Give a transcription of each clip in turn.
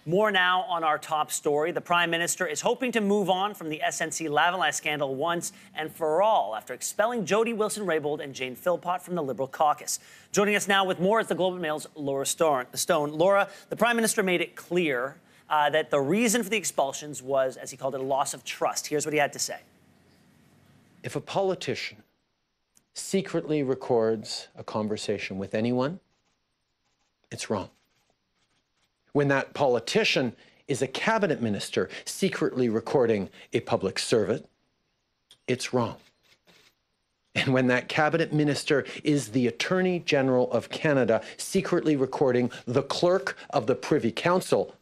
More now on our top story. The Prime Minister is hoping to move on from the SNC-Lavalin scandal once and for all after expelling Jody Wilson-Raybould and Jane Philpott from the Liberal caucus. Joining us now with more is the Globe and Mail's Laura Stone. Laura, the Prime Minister made it clear that the reason for the expulsions was, as he called it, a loss of trust. Here's what he had to say. If a politician secretly records a conversation with anyone, it's wrong. When that politician is a cabinet minister secretly recording a public servant, it's wrong. And when that cabinet minister is the Attorney General of Canada secretly recording the clerk of the Privy Council,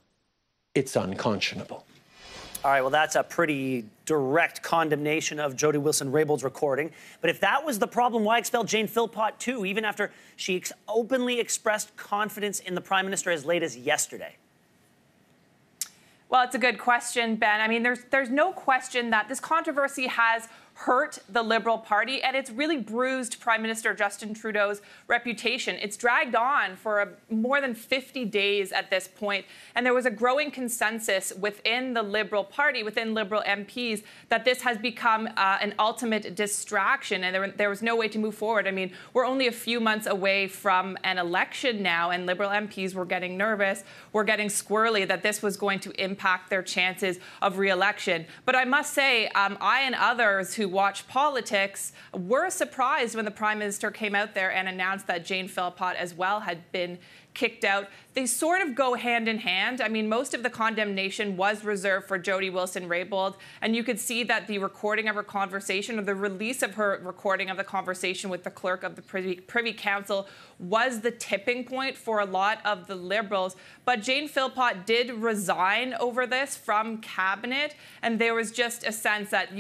it's unconscionable. All right, well, that's a pretty direct condemnation of Jody Wilson-Raybould's recording. But if that was the problem, why expel Jane Philpott too, even after she openly expressed confidence in the Prime Minister as late as yesterday? Well, it's a good question, Ben. I mean, there's no question that this controversy has hurt the Liberal Party, and it's really bruised Prime Minister Justin Trudeau's reputation. It's dragged on for more than 50 days at this point, and there was a growing consensus within the Liberal Party, within Liberal MPs, that this has become an ultimate distraction, and there was no way to move forward. I mean, we're only a few months away from an election now, and Liberal MPs were getting nervous, were getting squirrely that this was going to impact their chances of re-election. But I must say, I and others who watch politics were surprised when the Prime Minister came out there and announced that Jane Philpott as well had been kicked out. They sort of go hand in hand. I mean, most of the condemnation was reserved for Jody Wilson-Raybould, and you could see that the recording of her conversation, or the release of her recording of the conversation with the clerk of the Privy Council, was the tipping point for a lot of the Liberals. But Jane Philpott did resign over this from cabinet, and there was just a sense that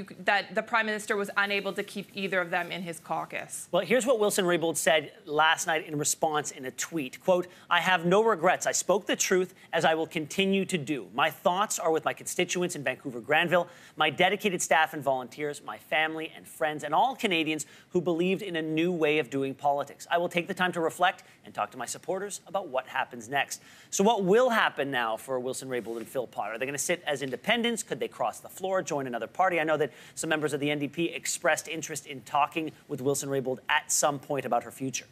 the Prime Minister was unable to keep either of them in his caucus. Well, here's what Wilson-Raybould said last night in response in a tweet. Quote, "I have no regrets. I spoke the truth, as I will continue to do. My thoughts are with my constituents in Vancouver-Granville, my dedicated staff and volunteers, my family and friends, and all Canadians who believed in a new way of doing politics. I will take the time to reflect and talk to my supporters about what happens next." So what will happen now for Wilson-Raybould and Philpott? Are they going to sit as independents? Could they cross the floor, join another party? I know that some members of the NDP expressed interest in talking with Wilson-Raybould at some point about her future.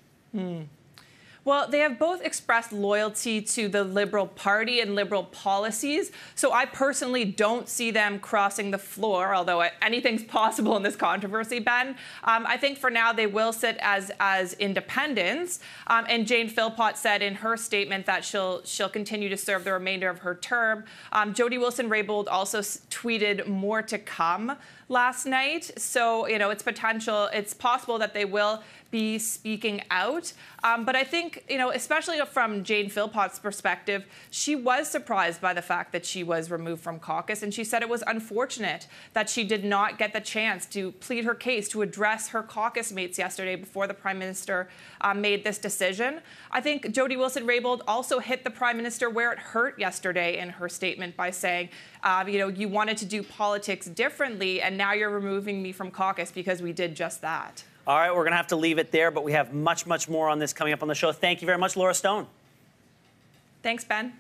Well, they have both expressed loyalty to the Liberal Party and Liberal policies. So I personally don't see them crossing the floor, although anything's possible in this controversy, Ben. I think for now they will sit as independents. And Jane Philpott said in her statement that she'll continue to serve the remainder of her term. Jody Wilson-Raybould also tweeted more to come last night. So, you know, it's possible that they will be speaking out. But I think, you know, especially from Jane Philpott's perspective, she was surprised by the fact that she was removed from caucus. And she said it was unfortunate that she did not get the chance to plead her case, to address her caucus mates yesterday before the Prime Minister made this decision. I think Jody Wilson-Raybould also hit the Prime Minister where it hurt yesterday in her statement by saying, you know, you wanted to do politics differently, and now you're removing me from caucus because we did just that. All right, we're going to have to leave it there, but we have much, much more on this coming up on the show. Thank you very much, Laura Stone. Thanks, Ben.